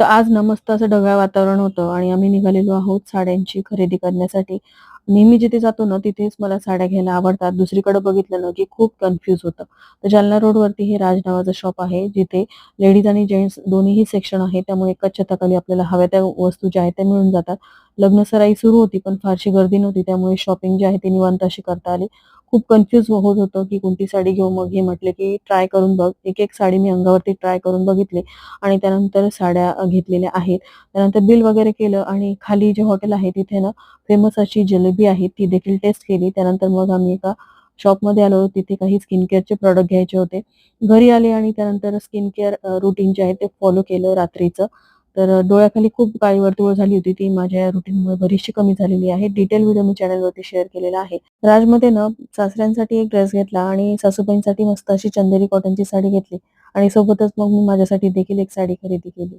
तर आज ना मस्त असं ढगाळ वातावरण होतं आणि आम्ही निघालेलो आहोत साड्यांची खरेदी करण्यासाठी. नेहमी जिथे जातो ना, तिथेच मला साड्या घ्यायला आवडतात. दुसरीकडे बघितलं ना, की खूप कन्फ्यूज होतं. तर जालना रोडवरती हे राज नावाचं शॉप आहे, जिथे लेडीज आणि जेंट्स दोन्हीही सेक्शन आहे. त्यामुळे एकाच छताखाली आपल्याला हव्या त्या वस्तू ज्या आहेत त्या मिळून जातात. लग्न सराई सुरू होती, पण फारशी गर्दी नव्हती. त्यामुळे शॉपिंग जी आहे ती निवांत अशी करता आली. खूप कन्फ्यूज होत होतं, की कोणती साडी घेऊ. मग हे म्हटले, की ट्राय करून बघ. एक-एक साडी मी अंगावरती ट्राय करून बघितली आणि त्यानंतर साड्या घेतलेल्या आहेत. त्यानंतर बिल वगैरे केलं आणि खाली जे हॉटेल आहे तिथे ना फेमस अशी जलेबी आहे ती देखील टेस्ट केली. त्यानंतर मग आम्ही एका शॉपमध्ये आलो. तिथे काही स्किन केअरचे प्रॉडक्ट घ्यायचे होते. घरी आले आणि त्यानंतर स्किन केअर रूटीन जे आहे ते फॉलो केलं रात्रीचं. तर डोळ्याखाली खूप काळी वर्तुळ झाली होती. ती माझ्या रूटीनमुळे बरीचशी कमी झालेली आहे. डिटेल व्हिडिओ मी चॅनलवरती शेअर केलेला आहे. राजमध्ये ना सासऱ्यांसाठी एक ड्रेस घेतला आणि सासूबाईंसाठी मस्त अशी चंदेरी कॉटनची साडी घेतली आणि सोबतच मग मी माझ्यासाठी देखील एक साडी खरेदी केली.